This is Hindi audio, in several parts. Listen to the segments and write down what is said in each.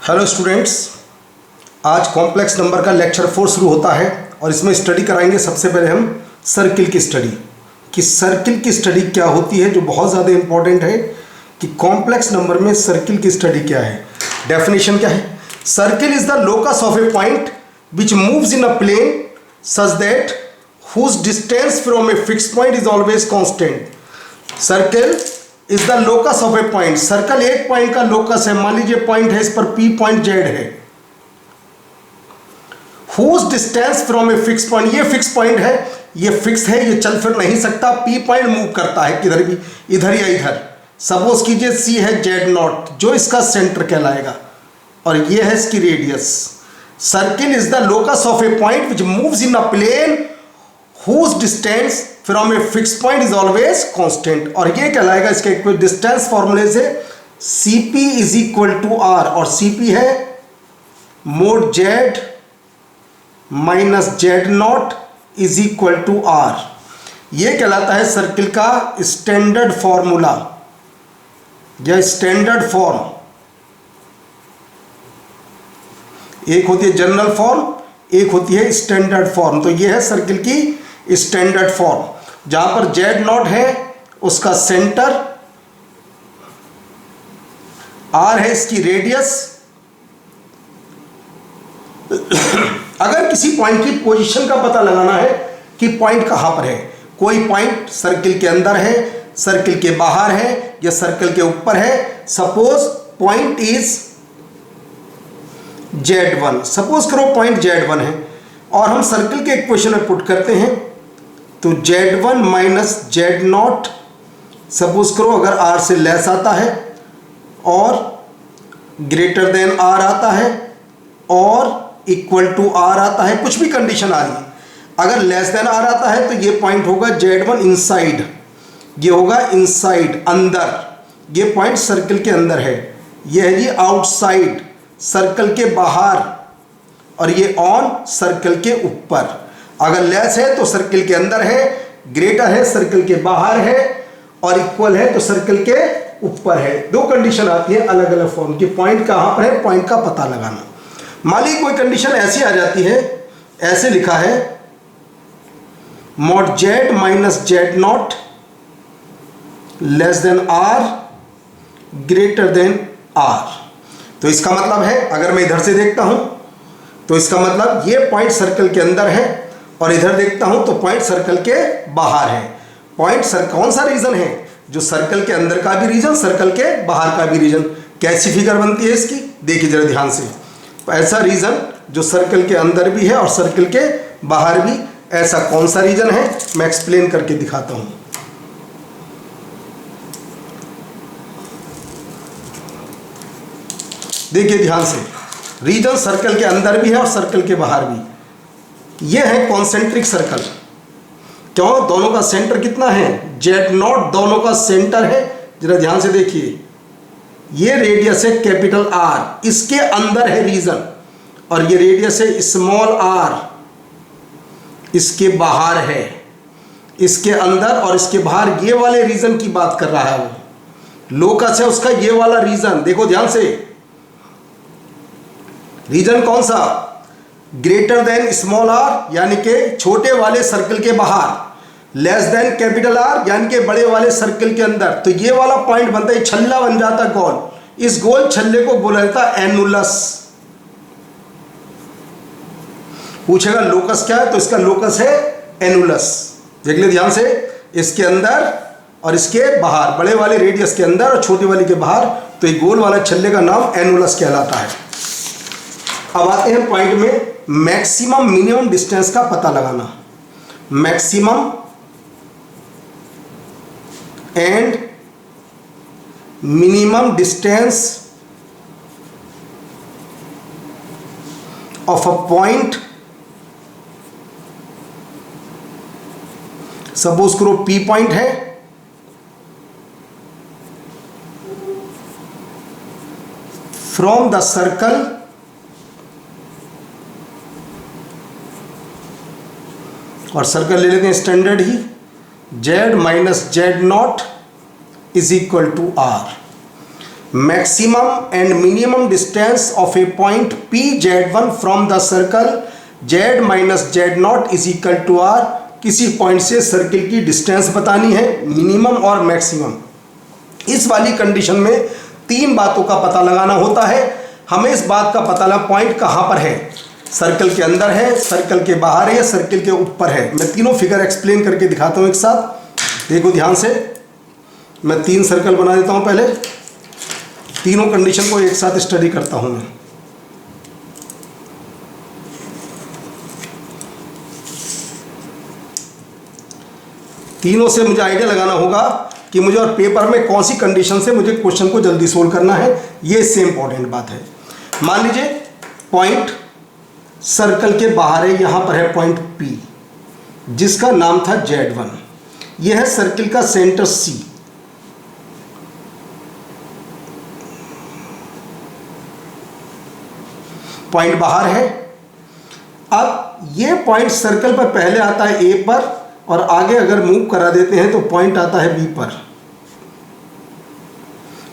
हेलो स्टूडेंट्स, आज कॉम्प्लेक्स नंबर का लेक्चर 4 शुरू होता है और इसमें स्टडी कराएंगे। सबसे पहले हम सर्किल की स्टडी कि सर्किल की स्टडी क्या होती है, जो बहुत ज़्यादा इंपॉर्टेंट है कि कॉम्प्लेक्स नंबर में सर्किल की स्टडी क्या है। डेफिनेशन क्या है? Circle is the locus of a point which moves in a plane such that whose distance from a fixed point is always constant। Circle is the locus of a point. Circle एक पॉइंट का लोकस है। मान लीजिए पॉइंट है, इस पर P पॉइंट Z है। whose distance from a fixed point, ये फिक्स पॉइंट है, ये फिक्स है, ये चल फिर नहीं सकता। P पॉइंट मूव करता है किधर भी, इधर या इधर। सपोज कीजिए C है Z0, जो इसका सेंटर कहलाएगा, और ये है इसकी radius. Circle is the locus of a point which moves in a plane whose distance from a fixed point is always constant। और ये कहलाएगा, इसके इक्वल डिस्टेंस फॉर्मूले से Cp is equal to R, और Cp है mod Z minus Z0 is equal to R। ये कहलाता है सर्किल का स्टैंडर्ड फॉर्मूला या स्टैंडर्ड फॉर्म। एक होती है जनरल फॉर्म, एक होती है स्टैंडर्ड फॉर्म। तो ये है सर्किल की स्टैंडर्ड फॉर्म, जहां पर Z0 है उसका सेंटर, R है इसकी रेडियस। अगर किसी पॉइंट की पोजीशन का पता लगाना है कि पॉइंट कहां पर है, कोई पॉइंट सर्किल के अंदर है, सर्किल के बाहर है, या सर्किल के ऊपर है। Suppose point is Z1, suppose करो पॉइंट Z1 है, और हम सर्किल के इक्वेशन में पुट करते हैं तो Z1 माइनस Z0, सपोज करो अगर R से लेस आता है और ग्रेटर देन R आता है और इक्वल टू R आता है, कुछ भी कंडीशन आ रही है। अगर लेस देन R आता है तो ये पॉइंट होगा Z1 इनसाइड, ये होगा इनसाइड, अंदर। ये पॉइंट सर्किल के अंदर है। ये है जी आउटसाइड, सर्कल के बाहर, और ये ऑन, सर्कल के ऊपर। अगर लेस है तो सर्कल के अंदर है, ग्रेटर है सर्कल के बाहर है, और इक्वल है तो सर्कल के ऊपर है। दो कंडीशन आती है अलग अलग फॉर्म की। पॉइंट कहां पर है, पॉइंट का पता लगाना। मान लीजिए कोई कंडीशन ऐसी आ जाती है, ऐसे लिखा है mod Z minus Z0 less than R greater than R। तो इसका मतलब है, अगर मैं इधर से देखता हूं तो इसका मतलब ये पॉइंट सर्कल के अंदर है, और इधर देखता हूं तो पॉइंट सर्कल के बाहर है। पॉइंट कौन सा रीजन है? जो सर्कल के अंदर का भी रीजन, सर्कल के बाहर का भी रीजन। कैसी फिगर बनती है इसकी, देखिए जरा ध्यान से। ऐसा रीजन जो सर्कल के अंदर भी है और सर्कल के बाहर भी, ऐसा कौन सा रीजन है, मैं एक्सप्लेन करके दिखाता हूं। देखिए ध्यान से, रीजन सर्कल के अंदर भी है और सर्कल के बाहर भी। ये है कॉन्सेंट्रिक सर्कल। क्यों? दोनों का सेंटर कितना है, Z0 दोनों का सेंटर है। जरा ध्यान से देखिए, ये रेडियस है कैपिटल R, इसके अंदर है रीजन, और ये रेडियस है स्मॉल r, इसके बाहर है। इसके अंदर और इसके बाहर, ये वाले रीजन की बात कर रहा है वो। लोकस है उसका ये वाला रीजन। देखो ध्यान से, रीजन कौन सा, ग्रेटर देन स्मॉल r यानी कि छोटे वाले सर्कल के बाहर, लेस देन कैपिटल R यानी कि बड़े वाले सर्कल के अंदर। तो ये वाला पॉइंट बनता है, छल्ला बन जाता गोल। इस गोल छल्ले को बोला जाता है एनुलस। पूछेगा लोकस क्या है, तो इसका लोकस है एनुलस। देख ले ध्यान से, इसके अंदर और इसके बाहर, बड़े वाले रेडियस के अंदर और छोटे वाले के बाहर। तो ये गोल वाला छल्ले का नाम एनुलस कहलाता है। अब आते हैं पॉइंट में, मैक्सिमम मिनिमम डिस्टेंस का पता लगाना। Maximum and minimum distance of a point. Suppose करो P पॉइंट है, फ्रॉम द सर्कल और सर्कल ले लेते हैं स्टैंडर्ड ही, Z minus Z0 is equal to R। Maximum and minimum distance of a point P Z1 from the circle Z minus Z0 is equal to R। किसी पॉइंट से सर्किल की डिस्टेंस बतानी है, मिनिमम और मैक्सिमम। इस वाली कंडीशन में तीन बातों का पता लगाना होता है। हमें इस बात का पता लगा पॉइंट कहाँ पर है, सर्कल के अंदर है, सर्कल के बाहर है या सर्कल के ऊपर है। मैं तीनों फिगर एक्सप्लेन करके दिखाता हूँ एक साथ, देखो ध्यान से। मैं 3 सर्कल बना देता हूँ, पहले तीनों कंडीशन को एक साथ स्टडी करता हूँ मैं। तीनों से मुझे आइडिया लगाना होगा कि मुझे और पेपर में कौन सी कंडीशन से मुझे क्वेश्चन को जल्दी सोल्व करना है, ये इससे इंपॉर्टेंट बात है। मान लीजिए पॉइंट सर्कल के बाहर है, यहां पर है पॉइंट P जिसका नाम था Z1। यह है सर्किल का सेंटर C। पॉइंट बाहर है। अब ये पॉइंट सर्कल पर पहले आता है A पर और आगे अगर मूव करा देते हैं तो पॉइंट आता है B पर।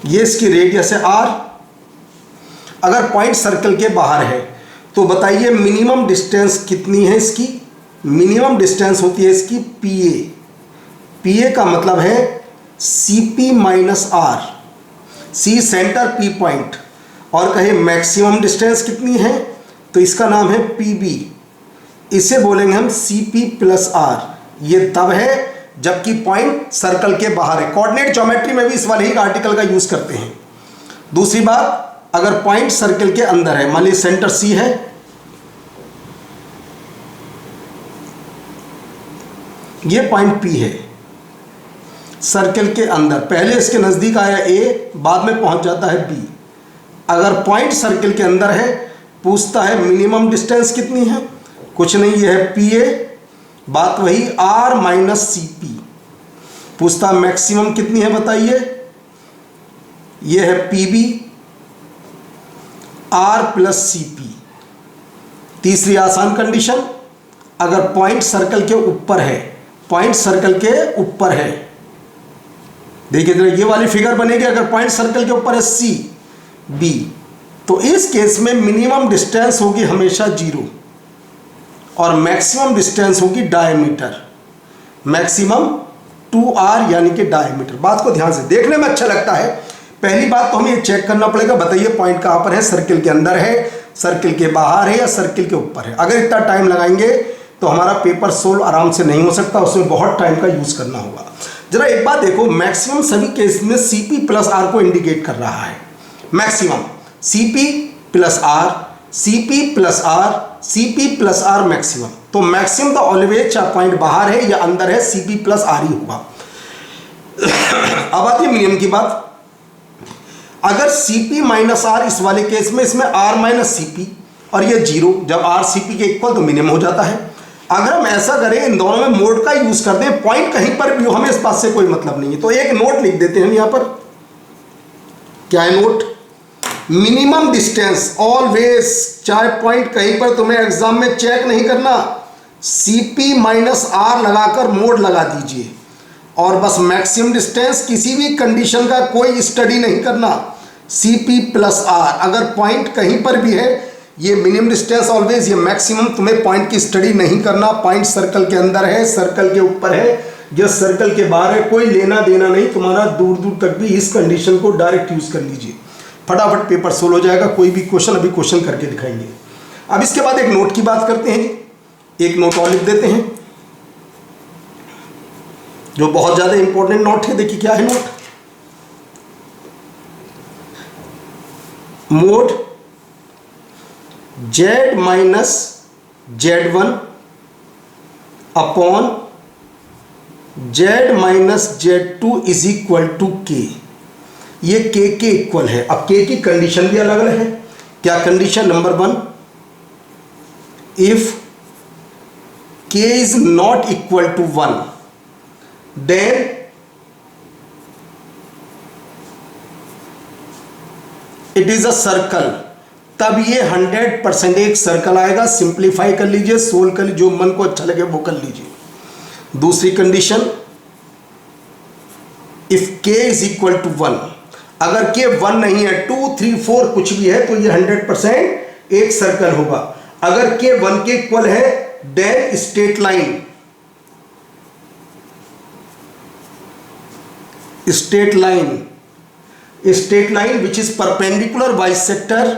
ये इसकी रेडियस है R। अगर पॉइंट सर्कल के बाहर है तो बताइए मिनिमम डिस्टेंस कितनी है इसकी। मिनिमम डिस्टेंस होती है इसकी PA। PA का मतलब है CP minus R। C centre P point. और कहे मैक्सिमम डिस्टेंस कितनी है तो इसका नाम है PB। इसे बोलेंगे हम CP प्लस R। ये तब है जबकि पॉइंट सर्कल के बाहर है। कोऑर्डिनेट ज्योमेट्री में भी इस वाले ही आर्टिकल का यूज करते हैं। दूसरी बात, अगर पॉइंट सर्कल के अंदर है, मान लीजिए सेंटर C है, ये पॉइंट P है सर्कल के अंदर। पहले इसके नजदीक आया A, बाद में पहुंच जाता है B। अगर पॉइंट सर्कल के अंदर है, पूछता है मिनिमम डिस्टेंस कितनी है, कुछ नहीं, ये है PA। बात वही R माइनस CP। पूछता मैक्सिमम कितनी है बताइए, ये है PB R प्लस CP। तीसरी आसान कंडीशन, अगर पॉइंट सर्कल के ऊपर है, पॉइंट सर्कल के ऊपर है, देखिए जरा ये वाली फिगर बनेगी। अगर पॉइंट सर्कल के ऊपर है CB तो इस केस में मिनिमम डिस्टेंस होगी हमेशा 0 और मैक्सिमम डिस्टेंस होगी डायमीटर। मैक्सिमम 2R यानी कि डायमीटर। बात को ध्यान से देखने में अच्छा लगता है। पहली बात तो हमें ये चेक करना पड़ेगा, बताइए पॉइंट कहाँ पर है, सर्किल के अंदर है, सर्किल के बाहर है या सर्किल के ऊपर है। अगर इतना टाइम लगाएंगे तो हमारा पेपर सोल्व आराम से नहीं हो सकता, उसमें बहुत टाइम का यूज करना होगा। जरा एक बात देखो, मैक्सिमम सभी केस में CP प्लस R को इंडिकेट कर रहा है। Maximum CP plus R, CP plus R, CP plus R maximum. तो मैक्सिमम तो ऑलवेज चाहे पॉइंट बाहर है या अंदर है, CP प्लस R ही होगा। अब आती है मिनिमम की बात। अगर CP माइनस R, इस वाले केस में इसमें R माइनस CP और ये 0, जब R CP के इक्वल तो मिनिमम हो जाता है। अगर हम ऐसा करें, इन दोनों में मोड का यूज कर दें, पॉइंट कहीं पर भी हो, हमें इस बात से कोई मतलब नहीं है, तो एक नोट लिख देते हैं हम यहां पर। क्या है नोट? मिनिमम डिस्टेंस ऑलवेज, चाहे पॉइंट कहीं पर तुम्हें एग्जाम में चेक नहीं करना, CP माइनस R लगाकर मोड लगा दीजिए और बस मैक्सिमम डिस्टेंस, किसी भी कंडीशन का कोई स्टडी नहीं करना, CP प्लस R। अगर पॉइंट कहीं पर भी है, ये मिनिमम डिस्टेंस ऑलवेज, ये मैक्सिमम, तुम्हें पॉइंट की स्टडी नहीं करना। पॉइंट सर्कल के अंदर है, सर्कल के ऊपर है या सर्कल के बाहर है, कोई लेना देना नहीं तुम्हारा दूर दूर तक भी। इस कंडीशन को डायरेक्ट यूज कर लीजिए, फटाफट पेपर सोल्व हो जाएगा। कोई भी क्वेश्चन अभी क्वेश्चन करके दिखाएंगे। अब इसके बाद एक नोट की बात करते हैं। एक नोट और लिख देते हैं जो बहुत ज्यादा इंपॉर्टेंट नोट है। देखिए क्या है note, mod Z minus Z1 upon Z minus Z2 is equal to K। ये K के इक्वल है। अब K की कंडीशन भी अलग अलग है। क्या condition? Number 1, if K is not equal to 1 then it is a circle. तब ये 100% एक सर्कल आएगा। सिंप्लीफाई कर लीजिए, सोल्व कर लीजिए, जो मन को अच्छा लगे वो कर लीजिए। दूसरी condition, if K is equal to 1, अगर के 1 नहीं है, 2, 3, 4 कुछ भी है तो ये 100% एक सर्कल होगा। अगर के 1 के इक्वल है then straight line, straight line which is perpendicular bisector,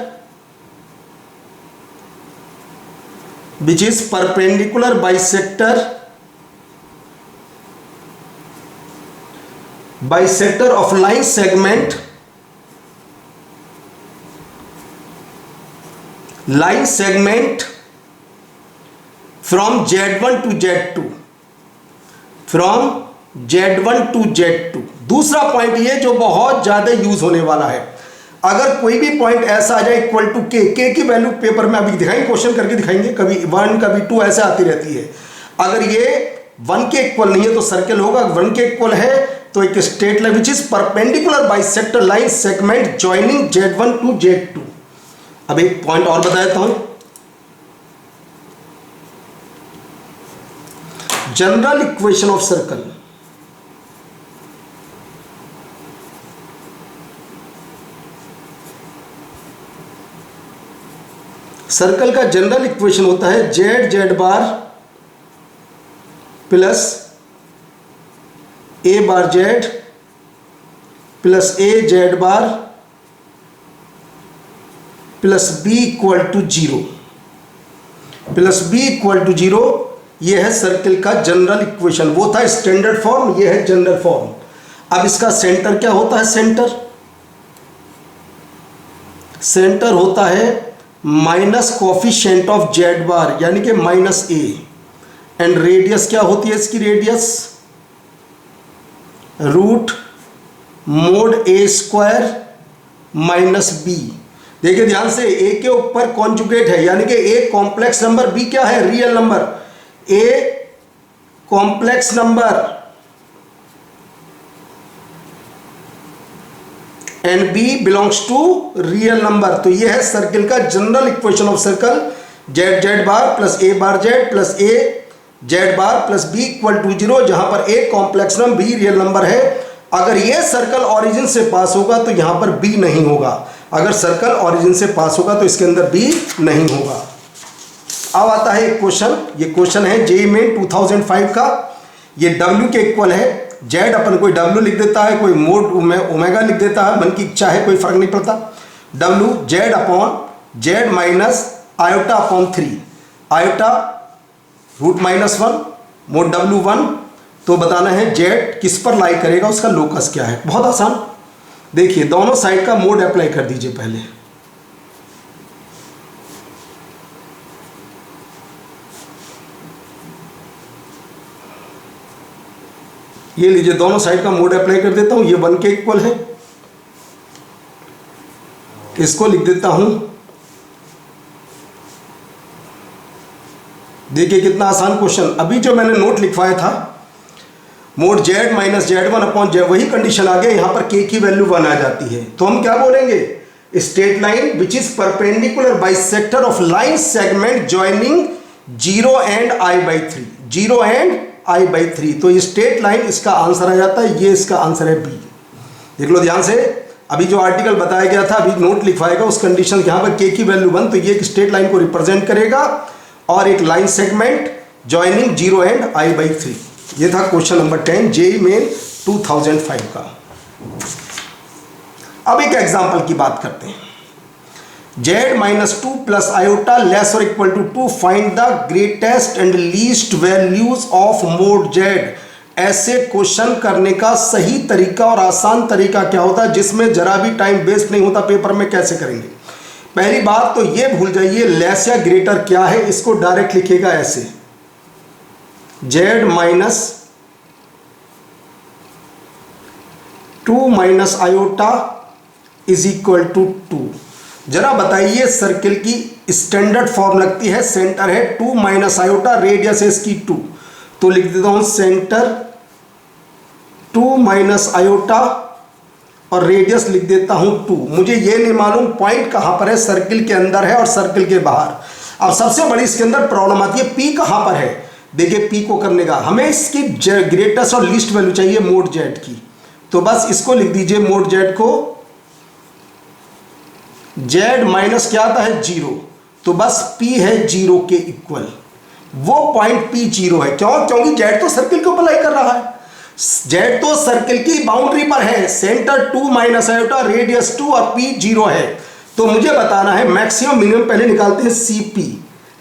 which is perpendicular bisector of line segment from Z1 to Z2, from Z1 to Z2। दूसरा पॉइंट ये जो बहुत ज्यादा यूज होने वाला है, अगर कोई भी पॉइंट ऐसा आ जाए इक्वल टू के की वैल्यू पेपर में अभी दिखाएंगे, क्वेश्चन करके दिखाएंगे, कभी 1 कभी 2 ऐसे आती रहती है। अगर ये 1 के इक्वल नहीं है तो सर्कल होगा, 1 के इक्वल है तो एक straight line which is perpendicular bisector line segment joining Z1 to Z2। अब एक पॉइंट और बता देता हूं, general equation of circle, circle का जनरल इक्वेशन होता है Z bar plus A bar Z plus A Z bar plus B equal to 0, plus B equal to 0। यह है सर्कल का जनरल इक्वेशन, वो था स्टैंडर्ड फॉर्म, यह है जनरल फॉर्म। अब इसका सेंटर क्या होता है, सेंटर होता है माइनस कोफिशिएंट ऑफ Z बार यानी कि माइनस A, एंड रेडियस क्या होती है इसकी, radius root mod A square minus B। देखिए ध्यान से, A के ऊपर कॉन्जुगेट है यानी कि A कॉम्प्लेक्स नंबर, B क्या है, real number. A complex number and B belongs to real number. तो ये है सर्कल का general equation of circle, Z bar plus A bar Z plus A Z bar plus B equal to 0, जहां पर A complex number, B real number है। अगर ये सर्कल ऑरिजिन से पास होगा तो यहां पर B नहीं होगा, अगर सर्कल ऑरिजिन से पास होगा तो इसके अंदर B नहीं होगा। अब आता है एक क्वेश्चन, ये क्वेश्चन है JEE मेन 2005 का। ये W के इक्वल है, Z अपन कोई W लिख देता है, कोई मोड ओमेगा लिख देता है, मन की इच्छा है, कोई फर्क नहीं पड़ता। W Z upon Z minus iota upon 3, iota root minus 1 mod W1। तो बताना है Z किस पर लाई करेगा, उसका लोकस क्या है। बहुत आसान, देखिए दोनों साइड का मोड अप्लाई कर दीजिए पहले। ये लीजिए, दोनों साइड का मोड अप्लाई कर देता हूं। ये 1 के इक्वल है, इसको लिख देता हूं। देखिए कितना आसान क्वेश्चन। अभी जो मैंने नोट लिखवाया था, mode Z minus Z1 upon Z, वही कंडीशन आ गया, यहां पर K की वैल्यू 1 आ जाती है। तो हम क्या बोलेंगे, straight line which is perpendicular bisector of line segment joining 0 and I/3, 0 and I/3। तो ये स्ट्रेट लाइन इसका आंसर आ जाता है, ये इसका आंसर है B। देख लो ध्यान से, अभी जो आर्टिकल बताया गया था, अभी नोट लिखवाएगा उस कंडीशन, यहाँ पर K की वैल्यू 1, तो ये एक स्ट्रेट लाइन को रिप्रेजेंट करेगा और एक line segment joining 0 and I/3। ये था क्वेश्चन नंबर 10 JEE मेन 2005 का। अब एक एग्जांपल की बात करते हैं। Z minus 2 plus iota less और equal to 2, find the greatest and least values of mod Z। ऐसे क्वेश्चन करने का सही तरीका और आसान तरीका क्या होता है, जिसमें जरा भी टाइम वेस्ट नहीं होता पेपर में, कैसे करेंगे। पहली बात तो ये भूल जाइए लेस या ग्रेटर क्या है, इसको डायरेक्ट लिखिएगा ऐसे, Z minus 2 minus iota is equal to 2। जरा बताइए, सर्किल की स्टैंडर्ड फॉर्म लगती है, सेंटर है 2 माइनस आयोटा, रेडियस है इसकी 2, तो लिख देता हूं सेंटर 2 माइनस आयोटा और रेडियस लिख देता हूं 2। मुझे ये नहीं मालूम पॉइंट कहां पर है, सर्किल के अंदर है और सर्किल के बाहर। अब सबसे बड़ी इसके अंदर प्रॉब्लम आती है, P कहां पर है। देखिए P को करने का हमें इसकी ग्रेटेस्ट और लीस्ट वैल्यू चाहिए मोड Z की, तो बस इसको लिख दीजिए मोड Z को जेड माइनस क्या आता है 0, तो बस P है 0 के इक्वल, वो पॉइंट P 0 है। क्यों? क्योंकि जेड तो सर्किल के ऊपर लाई कर रहा है, जेड तो सर्किल की बाउंड्री पर है, सेंटर 2 माइनस आयोटा, रेडियस 2 और P 0 है। तो मुझे बताना है मैक्सिमम मिनिमम, पहले निकालते हैं CP,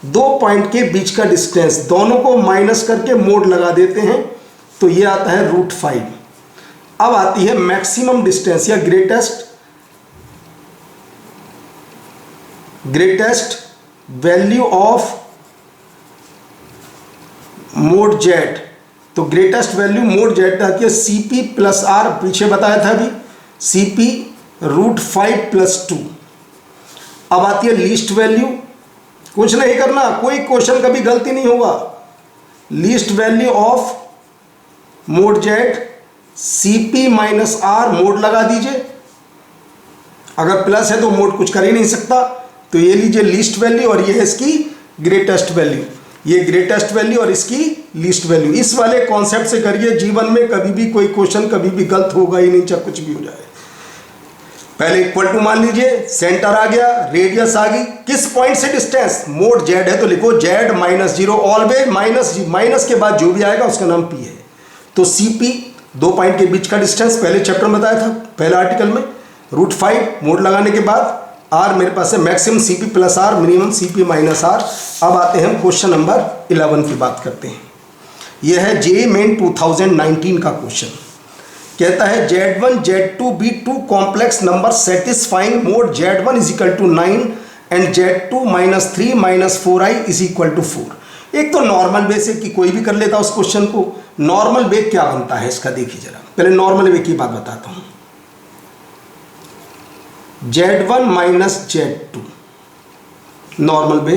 दो पॉइंट के बीच का डिस्टेंस, दोनों को माइनस करके मोड लगा देते हैं, तो ये आता है √5। अब आती है मैक्सिमम डिस्टेंस या greatest value of mode Z. तो ग्रेटेस्ट वैल्यू मोड जेड आती है CP प्लस R, पीछे बताया था अभी, CP √5 + 2। अब आती है लीस्ट वैल्यू, कुछ नहीं करना, कोई क्वेश्चन कभी गलती नहीं होगा। Least value of mode Z CP minus R, mode लगा दीजिए, अगर प्लस है तो मोड कुछ कर ही नहीं सकता, तो ये लीजिए लीस्ट वैल्यू और ये है इसकी ग्रेटेस्ट वैल्यू, ये ग्रेटेस्ट वैल्यू और इसकी लीस्ट वैल्यू। इस वाले कॉन्सेप्ट से करिए, जीवन में कभी भी कोई क्वेश्चन कभी भी गलत होगा ही नहीं, चाहे कुछ भी हो जाए। पहले इक्वल टू मान लीजिए, सेंटर आ गया, रेडियस आ गई, किस पॉइंट से डिस्टेंस, मोड जेड है तो लिखो जेड माइनस 0, ऑलवेज माइनस के बाद जो भी आएगा उसका नाम P है। तो CP दो पॉइंट के बीच का डिस्टेंस, पहले चैप्टर में बताया था, पहले आर्टिकल में, √5 मोड लगाने के बाद R मेरे पास है maximum CP plus R, minimum CP minus R। अब आते हैं क्वेश्चन नंबर 11 की बात करते हैं। यह है JEE मेन 2019 का क्वेश्चन। कहता है Z1 Z2 be two complex numbers satisfying mode Z1 is equal to 9 and Z2 minus 3 minus 4i is equal to 4। एक तो नॉर्मल वे से कि कोई भी कर लेता उस क्वेश्चन को। नॉर्मल वे क्या बनता है इसका देखिए जरा, पहले नॉर्मल वे की बात बताता हूं। Z1 minus Z2 normal way,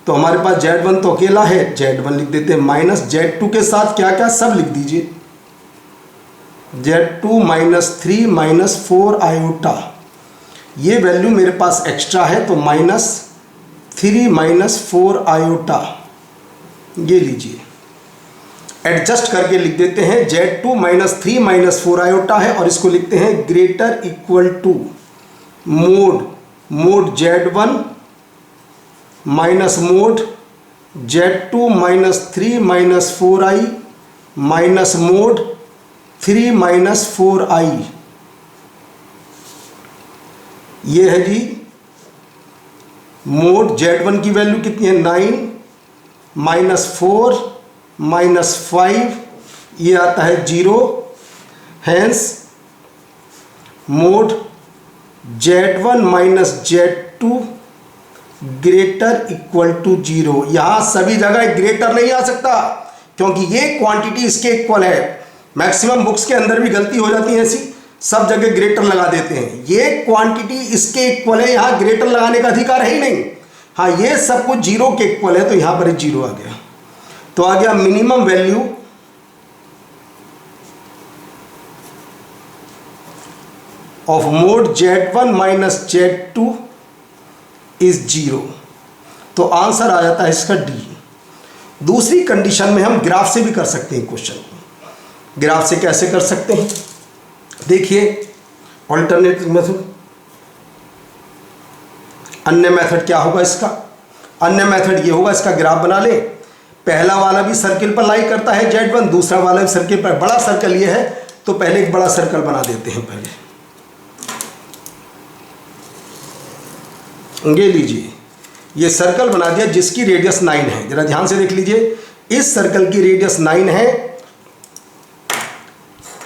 तो हमारे पास Z1 तो अकेला है, Z1 लिख देते हैं, माइनस Z2 के साथ क्या क्या सब लिख दीजिए, Z2 माइनस 3 माइनस 4 आयोटा, ये वैल्यू मेरे पास एक्स्ट्रा है तो माइनस 3 माइनस 4 आयोटा, ये लीजिए एडजस्ट करके लिख देते हैं। Z2 माइनस 3 माइनस 4 आयोटा है और इसको लिखते हैं greater equal to mod Z1 minus mod Z2 minus 3 minus 4i minus mod 3 minus 4i। ये है जी मोड Z1 की वैल्यू कितनी है 9 माइनस 4 माइनस 5, ये आता है 0, hence mod Z1 minus Z2 greater equal to 0। यहां सभी जगह ग्रेटर नहीं आ सकता क्योंकि ये क्वांटिटी इसके इक्वल है। मैक्सिमम बुक्स के अंदर भी गलती हो जाती है ऐसी, सब जगह ग्रेटर लगा देते हैं, ये क्वांटिटी इसके इक्वल है, यहां ग्रेटर लगाने का अधिकार है ही नहीं। हाँ, ये सब कुछ 0 के इक्वल है तो यहां पर 0 आ गया, तो आ गया minimum value of mode Z1 minus Z2 is 0, तो आंसर आ जाता है इसका D। दूसरी कंडीशन में हम ग्राफ से भी कर सकते हैं क्वेश्चन को। ग्राफ से कैसे कर सकते हैं देखिए, ऑल्टरनेटिव मेथड, अन्य मेथड क्या होगा इसका, अन्य मेथड ये होगा, इसका ग्राफ बना ले, पहला वाला भी सर्किल पर लाई करता है Z1, दूसरा वाला भी सर्किल पर, बड़ा सर्कल ये है तो पहले एक बड़ा सर्कल बना देते हैं। पहले ये लीजिए, ये सर्कल बना दिया जिसकी रेडियस 9 है, जरा ध्यान से देख लीजिए, इस सर्कल की रेडियस 9 है।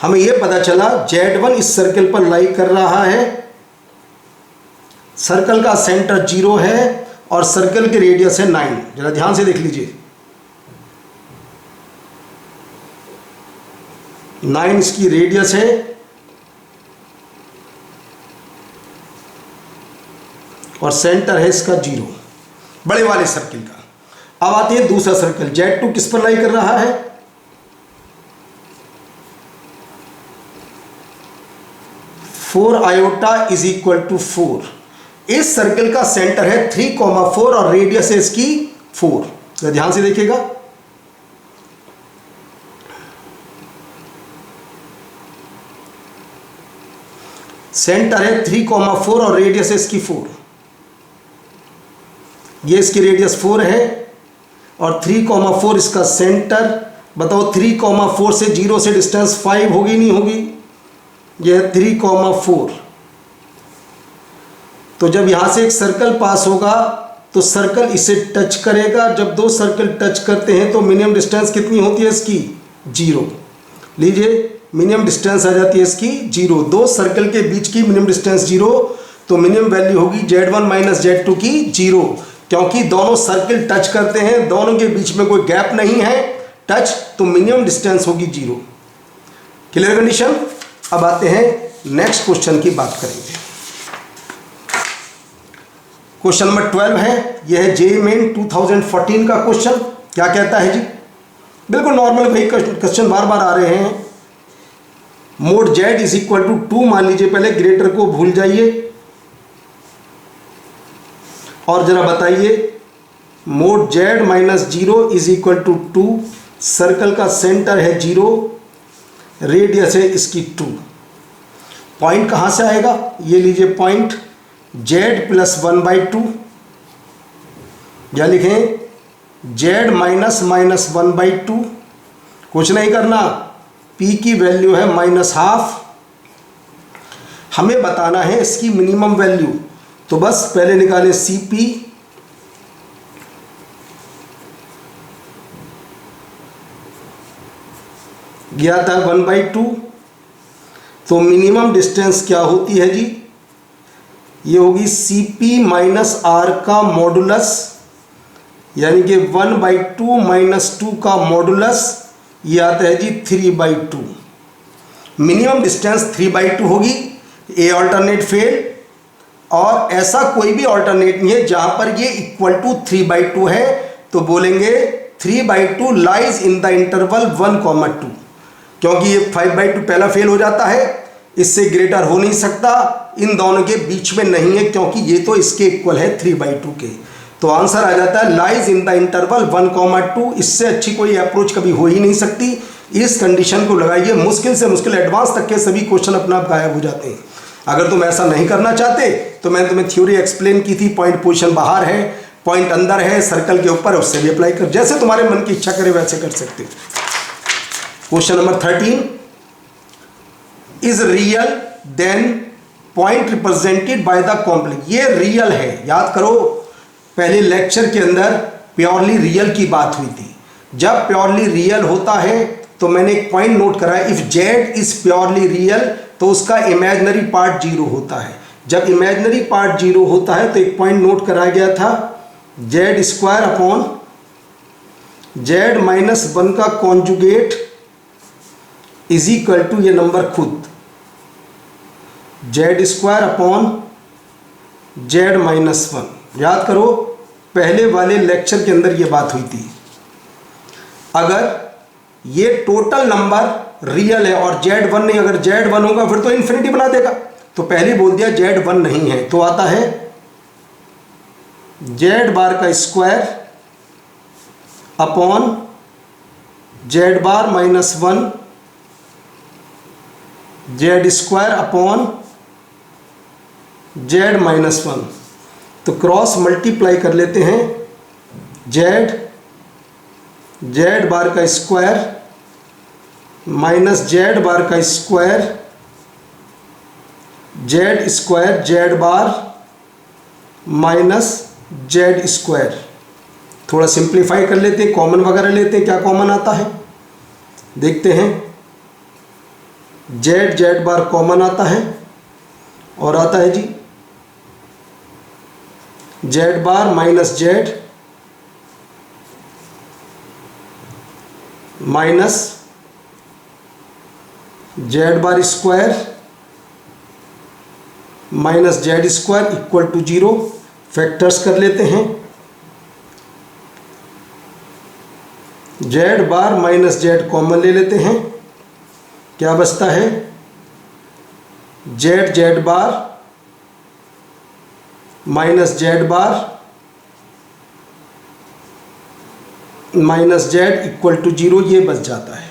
हमें यह पता चला Z1 इस सर्कल पर लाई कर रहा है, सर्कल का सेंटर 0 है और सर्कल की रेडियस है 9, जरा ध्यान से देख लीजिए, 9 इसकी रेडियस है और सेंटर है इसका 0, बड़े वाले सर्किल का। अब आती है दूसरा सर्कल, Z2 किस पर लाई कर रहा है, four iota is equal to 4। इस सर्कल का सेंटर है 3,4 और रेडियस है इसकी 4, तो ध्यान से देखिएगा, सेंटर है 3,4 और रेडियस है इसकी 4। ये इसकी रेडियस 4 है और 3,4 इसका सेंटर। बताओ 3,4 से 0 से डिस्टेंस 5 होगी नहीं होगी? यह है 3,4। तो जब यहाँ से एक सर्कल पास होगा तो सर्कल इसे टच करेगा। जब दो सर्कल टच करते हैं तो मिनिमम डिस्टेंस कितनी होती है इसकी? 0। लीजिए मिनिमम डिस्टेंस आ जाती है इसकी 0। दो सर्कल के बीच की मिनिमम डिस्टेंस 0, तो मिनिमम वैल्यू होगी Z1 माइनस Z2 की 0, क्योंकि दोनों सर्कल टच करते हैं, दोनों के बीच में कोई गैप नहीं है टच, तो मिनिमम डिस्टेंस होगी 0। Clear condition? अब आते हैं नेक्स्ट क्वेश्चन की बात करेंगे। क्वेश्चन नंबर 12 है, यह है जेईई मेन 2014 का क्वेश्चन। क्या कहता है जी? बिल्कुल नॉर्मल वही क्वेश्चन बार बार आ रहे हैं। Mod Z is equal to 2 मान लीजिए, पहले ग्रेटर को भूल जाइए और जरा बताइए mod Z minus 0 is equal to 2, circle का सेंटर है 0, रेडियस है इसकी 2। पॉइंट कहाँ से आएगा? ये लीजिए पॉइंट Z प्लस 1/2, या लिखें Z माइनस माइनस 1/2। कुछ नहीं करना, P की वैल्यू है -12। हमें बताना है इसकी मिनिमम वैल्यू, तो बस पहले निकालें CP, गया था 1/2। तो मिनिमम डिस्टेंस क्या होती है जी? ये होगी CP माइनस R का मॉडुलस, यानी कि 1/2 माइनस 2 का मॉडुलस, ये आता है जी 3/2। मिनिमम डिस्टेंस 3/2 होगी। ए ऑल्टरनेट फेल, और ऐसा कोई भी ऑल्टरनेट नहीं है जहां पर ये इक्वल टू 3/2 है, तो बोलेंगे 3/2 लाइज इन द इंटरवल 1,2, क्योंकि ये 5/2 पहला फेल हो जाता है, इससे ग्रेटर हो नहीं सकता, इन दोनों के बीच में नहीं है, क्योंकि ये तो इसके इक्वल है 3/2 के। तो आंसर आ जाता है लाइज इन द इंटरवल 1,2। इससे अच्छी कोई अप्रोच कभी हो ही नहीं सकती। इस कंडीशन को लगाइए, मुश्किल से मुश्किल एडवांस तक के सभी क्वेश्चन अपने आप गायब हो जाते हैं। अगर तुम ऐसा नहीं करना चाहते तो मैंने तुम्हें थ्योरी एक्सप्लेन की थी, पॉइंट पोजीशन बाहर है, पॉइंट अंदर है, सर्कल के ऊपर है, उससे भी अप्लाई कर, जैसे तुम्हारे मन की इच्छा करे वैसे कर सकते हो। Question number 13, is real then point represented by the complex. ये रियल है, याद करो पहले लेक्चर के अंदर प्योरली रियल की बात हुई थी। जब प्योरली रियल होता है तो मैंने एक पॉइंट नोट करा है, if Z is purely real तो उसका इमेजिनरी पार्ट 0 होता है। जब इमेजिनरी पार्ट 0 होता है तो एक पॉइंट नोट कराया गया था, Z² अपॉन Z माइनस 1 का कॉन्जुगेट इज इक्वल टू ये नंबर खुद Z² अपॉन Z माइनस 1। याद करो पहले वाले लेक्चर के अंदर ये बात हुई थी। अगर ये टोटल नंबर रियल है और Z1 नहीं, अगर Z1 होगा फिर तो इन्फिनिटी बना देगा, तो पहले बोल दिया Z1 नहीं है, तो आता है Z बार का square upon Z bar minus 1, Z² upon Z minus 1। तो क्रॉस मल्टीप्लाई कर लेते हैं, Z बार का स्क्वायर माइनस Z बार का square, Z² Z bar minus Z²। थोड़ा सिंप्लीफाई कर लेते हैं, कॉमन वगैरह लेते हैं, क्या कॉमन आता है देखते हैं। Z बार कॉमन आता है और आता है जी Z bar minus Z minus Z bar square minus Z² equal to 0। Factors कर लेते हैं, Z bar minus Z common ले लेते हैं, क्या बचता है Z bar minus Z bar minus Z equal to 0, ये बच जाता है।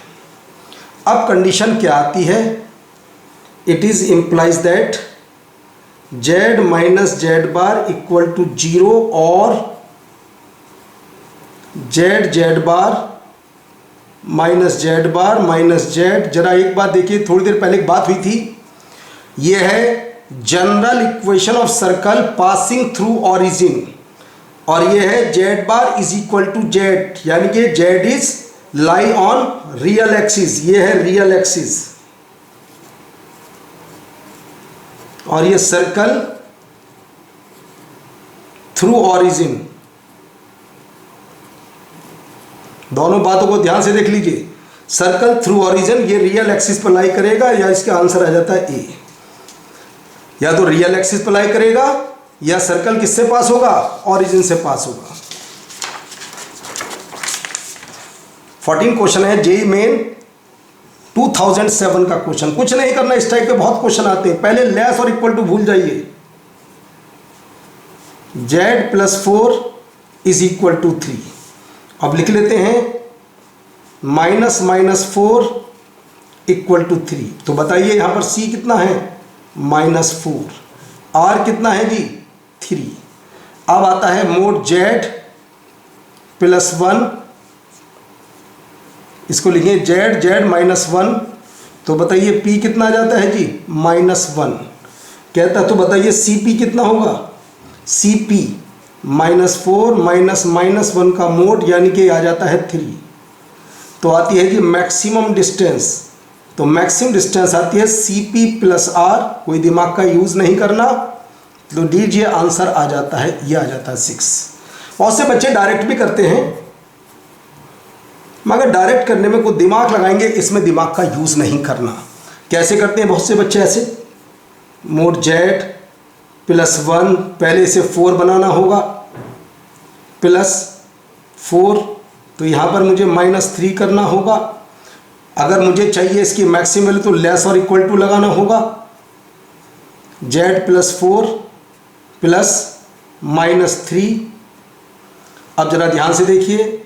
अब कंडीशन क्या आती है, it is implies that Z minus Z bar equal to 0 और जेड बार माइनस जेड। जरा एक बात देखिए, थोड़ी देर पहले एक बात हुई थी, ये है general equation of circle passing through origin, और ये है Z bar is equal to Z, यानी कि Z is lie on real axis, ये है रियल एक्सिस, और ये सर्कल थ्रू ऑरिजिन। दोनों बातों को ध्यान से देख लीजिए, सर्कल थ्रू ऑरिजिन ये रियल एक्सिस पर लाई करेगा, या इसका आंसर आ जाता है ए, या तो रियल एक्सिस पर लाई करेगा या सर्कल किससे पास होगा, ऑरिजिन से पास होगा। 14 क्वेश्चन है जेईई मेन 2007 का क्वेश्चन। कुछ नहीं करना, इस टाइप के बहुत क्वेश्चन आते हैं। पहले लेस और इक्वल टू भूल जाइए। z+4 is equal to 3। अब लिख लेते हैं -4 इक्वल टू 3। तो बताइए यहां पर c कितना है, -4, r कितना है जी, 3। अब आता है मोड z+1, इसको लिखिए z-1। तो बताइए p कितना आ जाता है जी, -1 कहता। तो बताइए cp कितना होगा, cp -4 -1 का मोड, यानी कि आ जाता है 3। तो आती है जी मैक्सिमम डिस्टेंस, तो मैक्सिमम डिस्टेंस आती है cp+r, कोई दिमाग का यूज़ नहीं करना। तो दीजिए आंसर आ जाता है, ये आ जाता है 6। बहुत से बच्चे डायरेक्ट भी करते हैं, मगर डायरेक्ट करने में कोई दिमाग लगाएंगे, इसमें दिमाग का यूज़ नहीं करना। कैसे करते हैं बहुत से बच्चे ऐसे, मोड z+1, पहले इसे 4 बनाना होगा, +4, तो यहाँ पर मुझे -3 करना होगा। अगर मुझे चाहिए इसकी मैक्सिमम वैल्यू तो लेस और इक्वल टू लगाना होगा, z+4 +-3। अब जरा ध्यान से देखिए,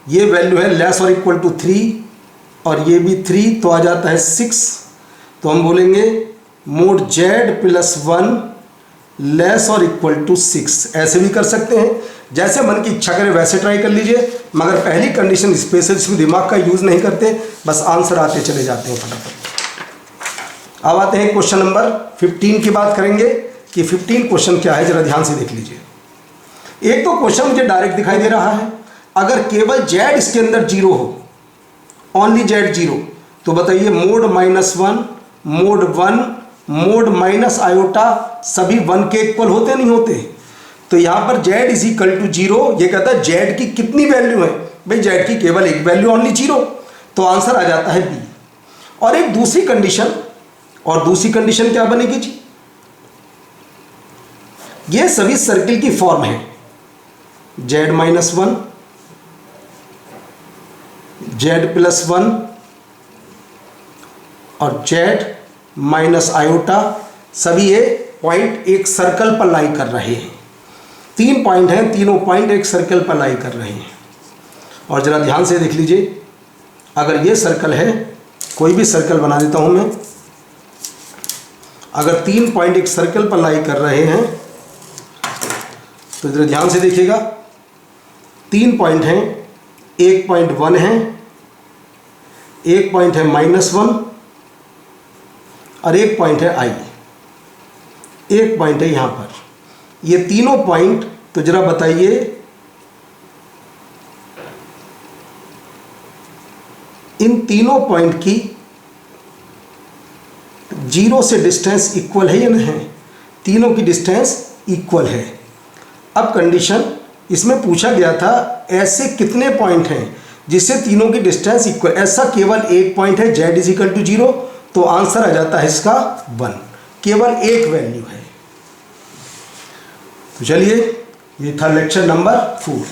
ये वैल्यू है लेस और इक्वल टू 3, और ये भी 3, तो आ जाता है 6। तो हम बोलेंगे मोड z+1 लेस और इक्वल टू 6। ऐसे भी कर सकते हैं, जैसे मन की इच्छा करे वैसे ट्राई कर लीजिए, मगर पहली कंडीशन स्पेशल, इसमें दिमाग का यूज़ नहीं करते, बस आंसर आते चले जाते हैं फटाफट। अब आते हैं क्वेश्चन नंबर 15 की बात करेंगे कि 15 क्वेश्चन क्या है, जरा ध्यान से देख लीजिए। एक तो क्वेश्चन मुझे डायरेक्ट दिखाई दे रहा है, अगर केवल z इसके अंदर 0 हो, ओनली z 0, तो बताइए मोड -1, मोड 1, मोड -i सभी 1 के इक्वल होते नहीं होते। तो यहाँ पर z इज इक्वल टू 0, ये कहता है z की कितनी वैल्यू है, भाई z की केवल एक वैल्यू ओनली 0, तो आंसर आ जाता है बी। और एक दूसरी कंडीशन, और दूसरी कंडीशन क्या बनेगी जी, ये सभी सर्किल की फॉर्म है, z-1, z+1 और z-i, सभी ये पॉइंट एक सर्कल पर लाई कर रहे हैं। 3 पॉइंट हैं, तीनों पॉइंट एक सर्कल पर लाई कर रहे हैं। और ज़रा ध्यान से देख लीजिए, अगर ये सर्कल है, कोई भी सर्कल बना देता हूँ मैं, अगर 3 पॉइंट एक सर्कल पर लाई कर रहे हैं, तो ज़रा ध्यान से देखिएगा, 3 पॉइंट हैं, एक पॉइंट 1 है, एक पॉइंट है -1, और एक पॉइंट है i, एक पॉइंट है यहाँ पर। ये तीनों पॉइंट, तो जरा बताइए इन तीनों पॉइंट की 0 से डिस्टेंस इक्वल है या नहीं है, तीनों की डिस्टेंस इक्वल है। अब कंडीशन इसमें पूछा गया था ऐसे कितने पॉइंट हैं जिससे तीनों की डिस्टेंस इक्वल, ऐसा केवल एक पॉइंट है, z इज इक्वल टू 0, तो आंसर आ जाता है इसका 1, केवल एक वैल्यू है। तो चलिए, ये था लेक्चर नंबर 4।